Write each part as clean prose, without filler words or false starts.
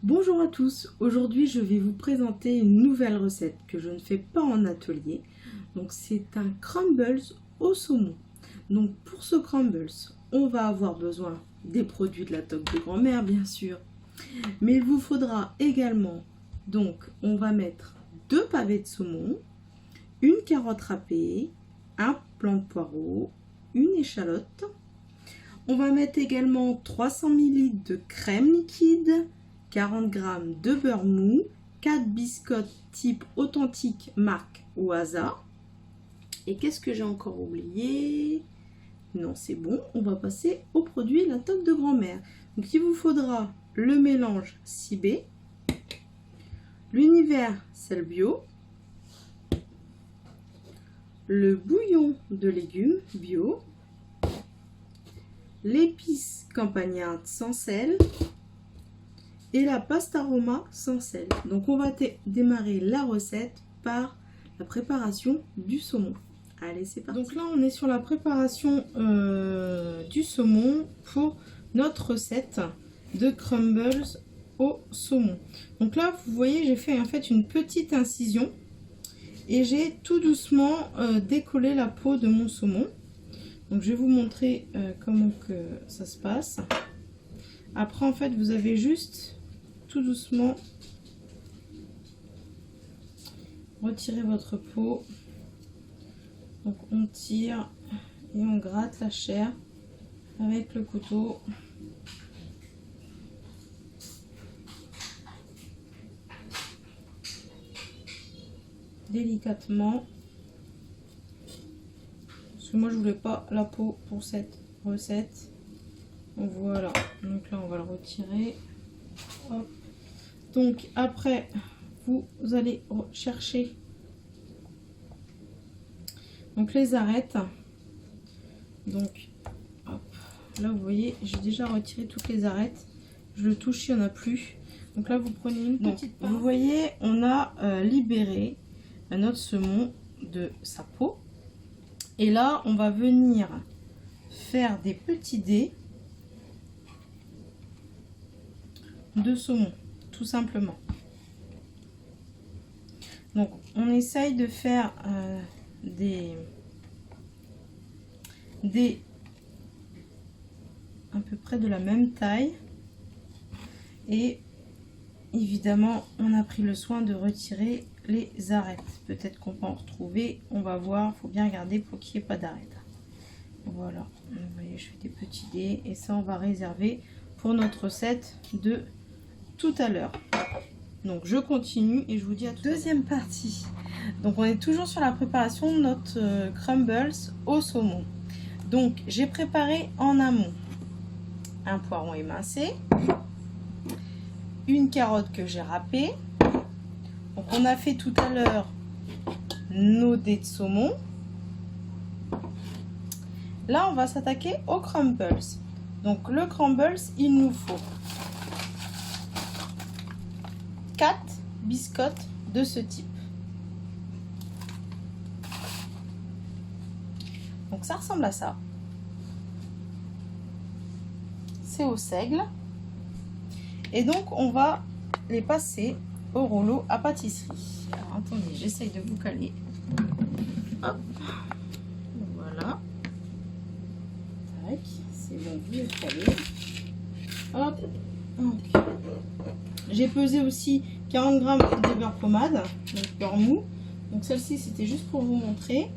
Bonjour à tous, aujourd'hui je vais vous présenter une nouvelle recette que je ne fais pas en atelier. Donc c'est un crumbles au saumon. Donc pour ce crumbles, on va avoir besoin des produits de la toque de grand-mère bien sûr. Mais il vous faudra également, donc on va mettre 2 pavés de saumon, une carotte râpée, un plant de poireau, une échalote. On va mettre également 300 ml de crème liquide, 40 g de beurre mou, 4 biscottes type authentique marque Oasa. Et qu'est-ce que j'ai encore oublié? Non, c'est bon, on va passer au produit la toque de grand-mère. Donc il vous faudra le mélange Cibé, l'univers sel bio, le bouillon de légumes bio, l'épice campagnarde sans sel et la pâte aroma sans sel. Donc on va démarrer la recette par la préparation du saumon. Allez, c'est parti. Donc là on est sur la préparation du saumon pour notre recette de crumbles au saumon. Donc là vous voyez, j'ai fait en fait une petite incision et j'ai tout doucement décollé la peau de mon saumon. Donc je vais vous montrer comment que ça se passe. Après en fait vous avez juste tout doucement retirer votre peau. Donc on tire et on gratte la chair avec le couteau. Délicatement. Parce que moi je voulais pas la peau pour cette recette. Donc voilà. Donc là on va le retirer. Hop. Donc après vous allez chercher donc les arêtes. Donc hop. Là vous voyez j'ai déjà retiré toutes les arêtes. Je le touche, il n'y en a plus. Donc là vous prenez une petite part. Vous voyez on a libéré notre saumon de sa peau. Et là on va venir faire des petits dés de saumon, tout simplement. Donc on essaye de faire des à peu près de la même taille, et évidemment on a pris le soin de retirer les arêtes. Peut-être qu'on peut en retrouver, on va voir, il faut bien regarder pour qu'il n'y ait pas d'arêtes. Voilà, vous voyez je fais des petits dés et ça on va réserver pour notre recette de tout à l'heure. Donc je continue et je vous dis à tout à l'heure. Deuxième partie. Donc on est toujours sur la préparation de notre crumbles au saumon. Donc j'ai préparé en amont un poireau émincé, une carotte que j'ai râpée. Donc on a fait tout à l'heure nos dés de saumon. Là on va s'attaquer au crumbles. Donc le crumbles, il nous faut 4 biscottes de ce type. Donc ça ressemble à ça. C'est au seigle. Et donc on va les passer au rouleau à pâtisserie. Alors attendez, j'essaye de vous caler. Hop. Voilà. Tac. C'est bon, vous êtes calé. Hop. Okay. J'ai pesé aussi 40 g de beurre pommade, donc beurre mou. Donc celle-ci c'était juste pour vous montrer.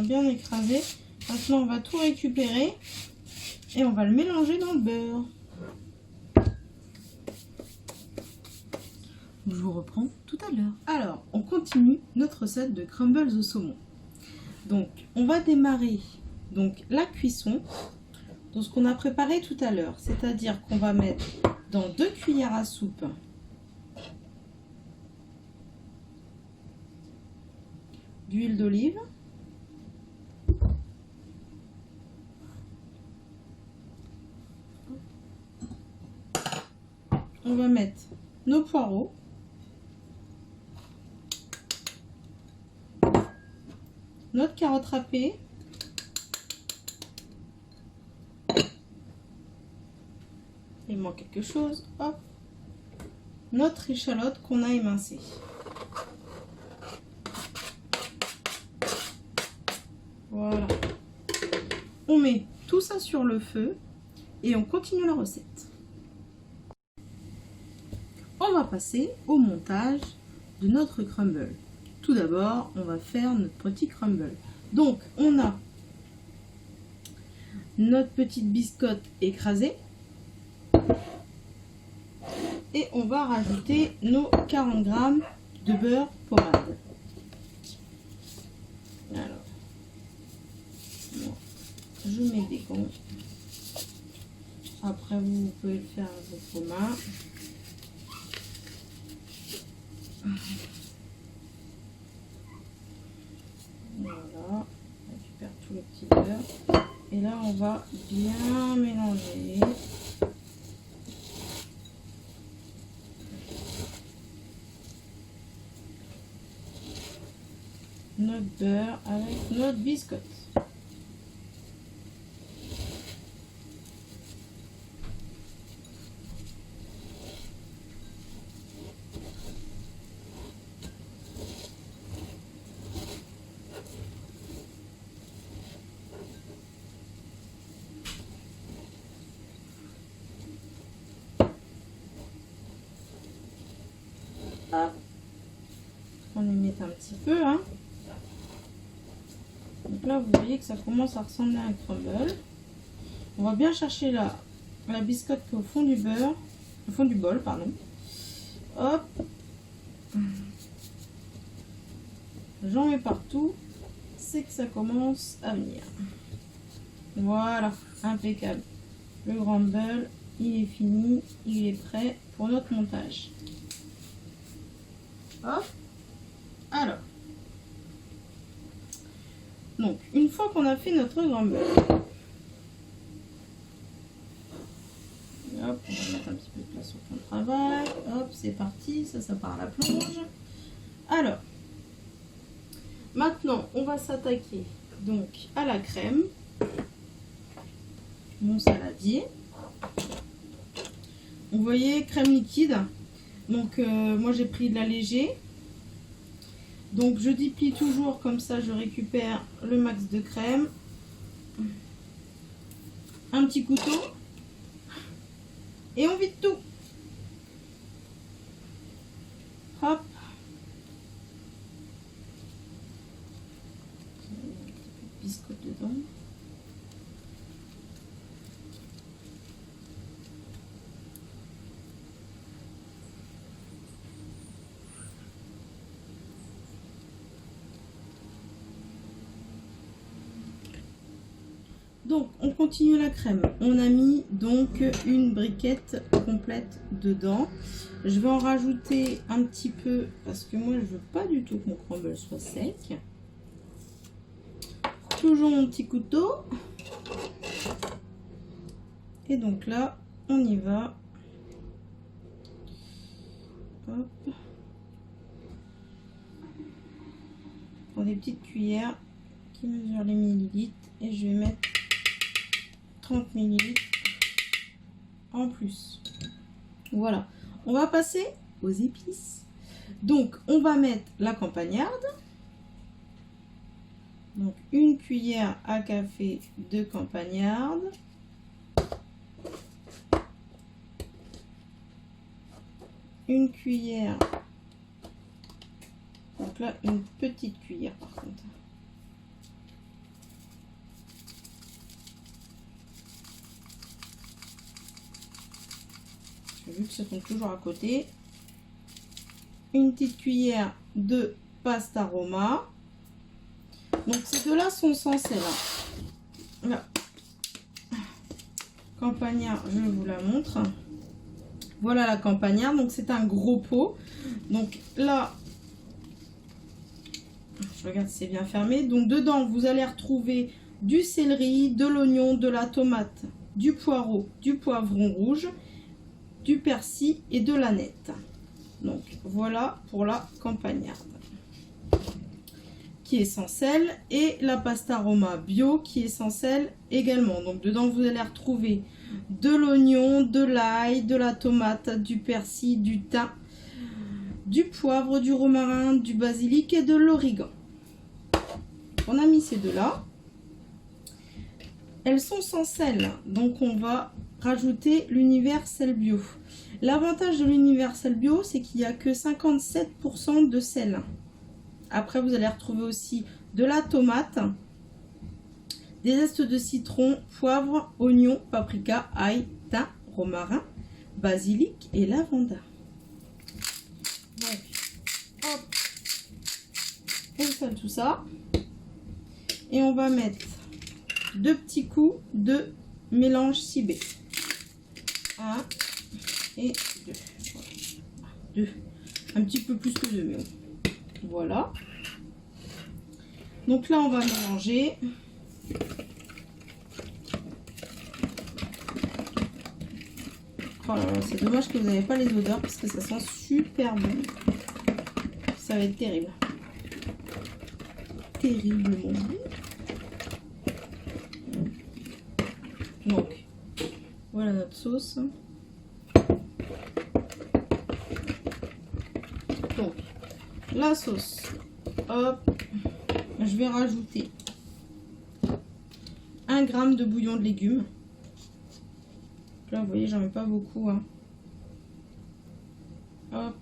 bien écrasé. Maintenant, on va tout récupérer et on va le mélanger dans le beurre. Je vous reprends tout à l'heure. Alors, on continue notre recette de crumbles au saumon. Donc, on va démarrer donc la cuisson de ce qu'on a préparé tout à l'heure. C'est-à-dire qu'on va mettre dans 2 cuillères à soupe d'huile d'olive. On va mettre nos poireaux. Notre carotte râpée. Il manque quelque chose. Hop. Notre échalote qu'on a émincée. Voilà. On met tout ça sur le feu et on continue la recette. On va passer au montage de notre crumble. Tout d'abord, on va faire notre petit crumble. Donc, on a notre petite biscotte écrasée. Et on va rajouter nos 40 g de beurre pommade. Alors, moi, je mets des gants. Après, vous pouvez le faire avec vos mains. Voilà, on récupère tout le petit beurre. Et là, on va bien mélanger. Notre beurre avec notre biscotte. Hop. On y met un petit peu, hein. Donc là, vous voyez que ça commence à ressembler à un crumble. On va bien chercher la biscotte qui est au fond du beurre, au fond du bol, pardon. Hop. J'en mets partout. C'est que ça commence à venir. Voilà, impeccable. Le crumble, il est fini, il est prêt pour notre montage. Hop. Alors. Donc, une fois qu'on a fait notre crumble, hop, on va mettre un petit peu de place sur ton travail. Hop, c'est parti, ça part à la plonge. Alors, maintenant, on va s'attaquer donc à la crème, mon saladier. Vous voyez, crème liquide. Donc, moi j'ai pris de l'allégé. Donc je déplie toujours comme ça, je récupère le max de crème. Un petit couteau. Et on vide tout. Hop. Biscotte dedans. Donc, on continue la crème. On a mis donc une briquette complète dedans. Je vais en rajouter un petit peu parce que moi, je veux pas du tout que mon crumble soit sec. Toujours mon petit couteau. Et donc là, on y va. Hop. Prends des petites cuillères qui mesurent les millilitres et je vais mettre 30 millilitres en plus. Voilà, on va passer aux épices. Donc on va mettre la campagnarde, donc une cuillère à café de campagnarde, une cuillère, donc là une petite cuillère par contre, vu que ça tombe toujours à côté. Une petite cuillère de pasta Roma. Donc ces deux-là sont sans sel. Là. Campagna, je vous la montre. Voilà la campagna. Donc c'est un gros pot. Donc là, je regarde si c'est bien fermé. Donc dedans, vous allez retrouver du céleri, de l'oignon, de la tomate, du poireau, du poivron rouge, du persil et de l'aneth. Donc voilà pour la campagnarde qui est sans sel, et la pasta Roma bio qui est sans sel également. Donc dedans vous allez retrouver de l'oignon, de l'ail, de la tomate, du persil, du thym, du poivre, du romarin, du basilic et de l'origan. On a mis ces deux là. Elles sont sans sel, donc on va rajouter l'Universel Bio. L'avantage de l'Universel Bio, c'est qu'il n'y a que 57% de sel. Après, vous allez retrouver aussi de la tomate, des zestes de citron, poivre, oignon, paprika, ail, thym, romarin, basilic et lavanda. Donc, hop, on sale tout ça. Et on va mettre 2 petits coups de mélange cibé. 1 et 2. 2. Un petit peu plus que 2, mais bon. Voilà. Donc là, on va mélanger. Oh là là, c'est dommage que vous n'avez pas les odeurs parce que ça sent super bon. Ça va être terrible. Terriblement bon. Donc, voilà notre sauce. Donc, la sauce, hop, je vais rajouter 1 g de bouillon de légumes. Là, vous voyez, j'en mets pas beaucoup. Hein. Hop.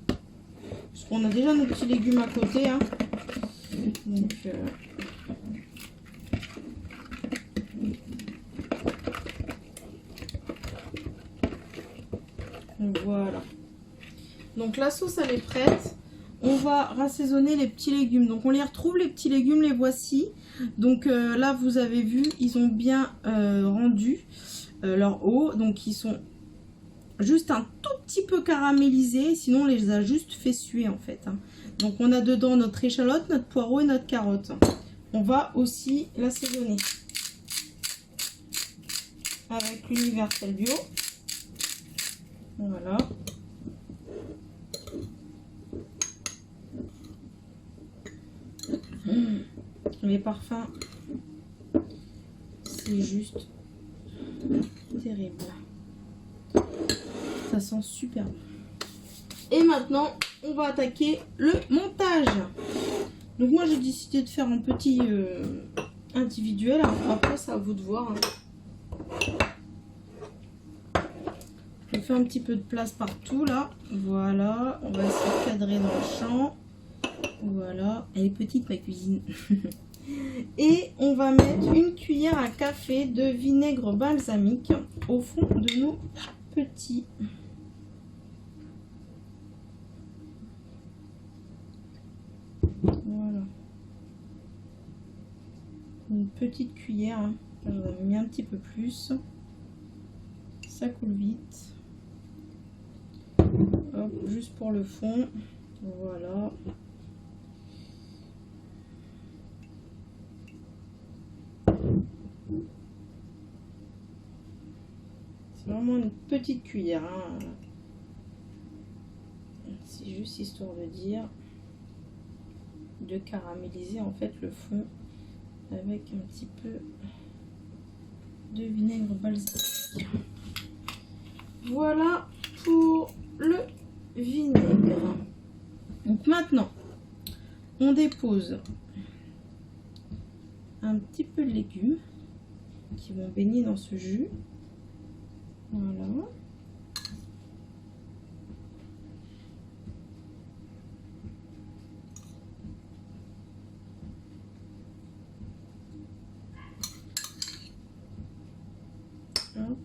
Parce qu'on a déjà nos petits légumes à côté. Hein. Donc, voilà. Donc la sauce elle est prête. On va rassaisonner les petits légumes. Donc on les retrouve les petits légumes, les voici. Donc là vous avez vu, ils ont bien rendu leur eau. Donc ils sont juste un tout petit peu caramélisés. Sinon on les a juste fait suer en fait. Hein. Donc on a dedans notre échalote, notre poireau et notre carotte. On va aussi l'assaisonner avec l'Universel Bio. Voilà. Les parfums, c'est juste terrible. Ça sent super bon. Et maintenant, on va attaquer le montage. Donc moi, j'ai décidé de faire un petit individuel. Après, c'est à vous de voir. Hein. Je fais un petit peu de place partout, là. Voilà. On va essayer de cadrer dans le champ. Voilà. Elle est petite, ma cuisine. Et on va mettre une cuillère à café de vinaigre balsamique au fond de nos petits. Voilà. Une petite cuillère. Hein. J'en ai mis un petit peu plus. Ça coule vite. Hop, juste pour le fond. Voilà. C'est vraiment une petite cuillère. Hein. C'est juste histoire de dire de caraméliser en fait le fond avec un petit peu de vinaigre balsamique. Voilà pour le vinaigre. Donc maintenant, on dépose un petit peu de légumes qui vont baigner dans ce jus. Voilà. Hop.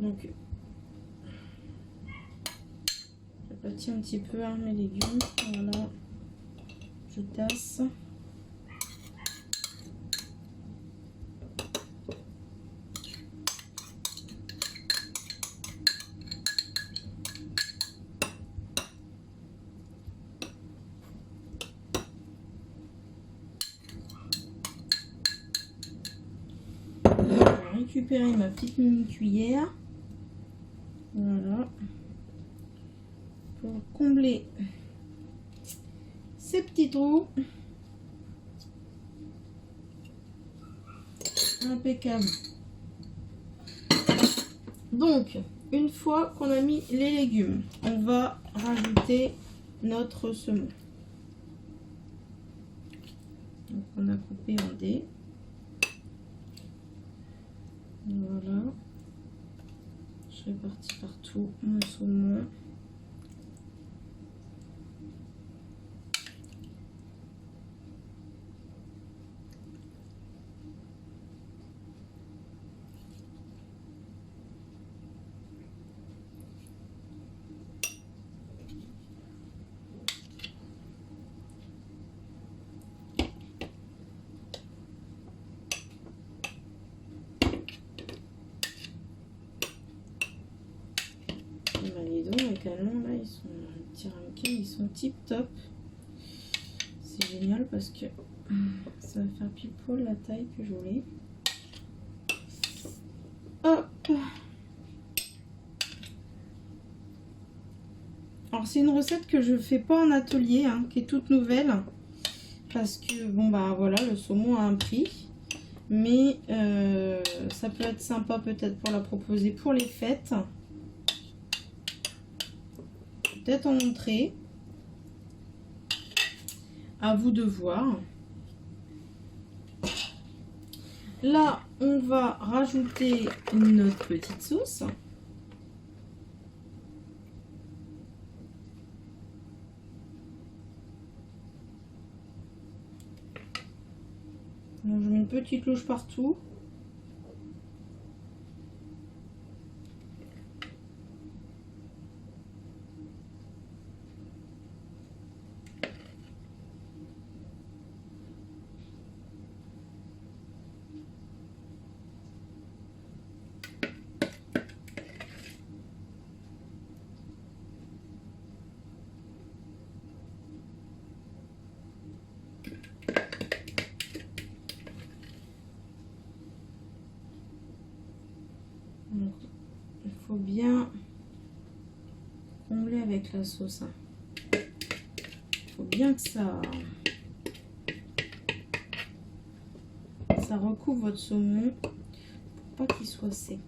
Donc, j'aplatis un petit peu mes légumes. Voilà, je tasse. Récupérer ma petite mini cuillère, voilà, pour combler ces petits trous. Impeccable. Donc une fois qu'on a mis les légumes, on va rajouter notre saumon. Donc on a coupé en dés. Voilà, je répartis partout mon saumon. Les dons également là, ils sont petits ramequins, ils sont tip top. C'est génial parce que ça va faire pile poil la taille que je voulais. Hop. Alors c'est une recette que je fais pas en atelier, hein, qui est toute nouvelle, parce que bon bah voilà, le saumon a un prix, mais ça peut être sympa peut-être pour la proposer pour les fêtes. Peut-être en entrée. À vous de voir. Là, on va rajouter notre petite sauce. Donc, je mets une petite louche partout. Donc, il faut bien combler avec la sauce. Il faut bien que ça recouvre votre saumon pour pas qu'il soit sec.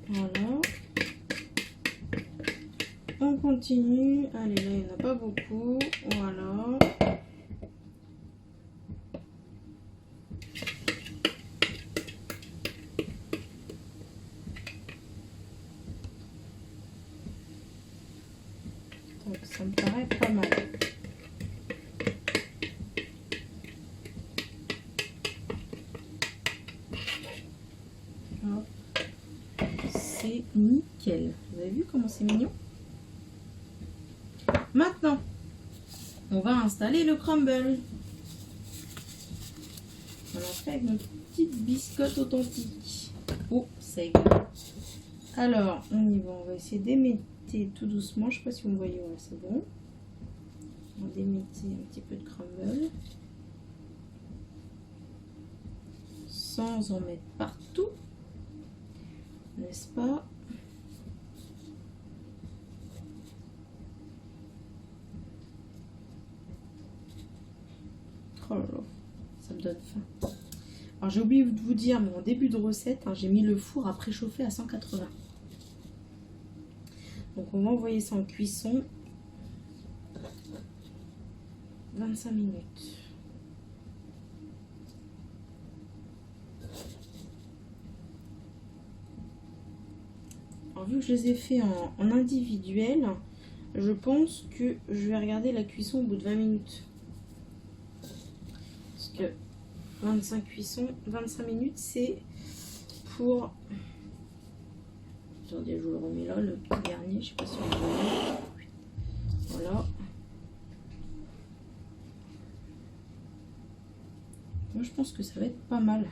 Voilà. On continue. Allez, là, il n'y en a pas beaucoup. Voilà. Donc, ça me paraît pas mal. C'est nickel. Vous avez vu comment c'est mignon? Maintenant, on va installer le crumble. On l'a fait avec notre petite biscotte authentique. Oh, ça égale. Alors, on y va. On va essayer d'émietter tout doucement. Je ne sais pas si vous voyez. Ouais, c'est bon. On va d'émietter un petit peu de crumble. Sans en mettre partout. N'est-ce pas? Oh là là, ça me donne faim. Alors j'ai oublié de vous dire, mais en début de recette, hein, j'ai mis le four à préchauffer à 180. Donc on va envoyer ça en cuisson 25 minutes. Alors vu que je les ai fait en individuel, je pense que je vais regarder la cuisson au bout de 20 minutes. Parce que 25 minutes, c'est pour... Attendez, je vous le remets là, le petit dernier, je sais pas si on le voit. Voilà. Moi, je pense que ça va être pas mal.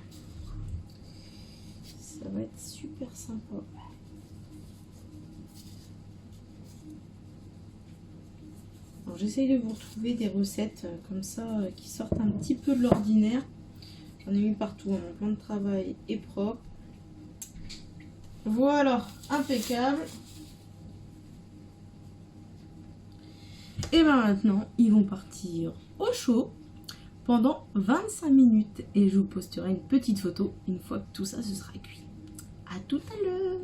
Ça va être super sympa. Alors, j'essaye de vous retrouver des recettes comme ça qui sortent un petit peu de l'ordinaire. J'en ai mis partout, mon plan de travail est propre. Voilà, impeccable. Et bien maintenant, ils vont partir au chaud pendant 25 minutes. Et je vous posterai une petite photo une fois que tout ça se sera cuit. À tout à l'heure.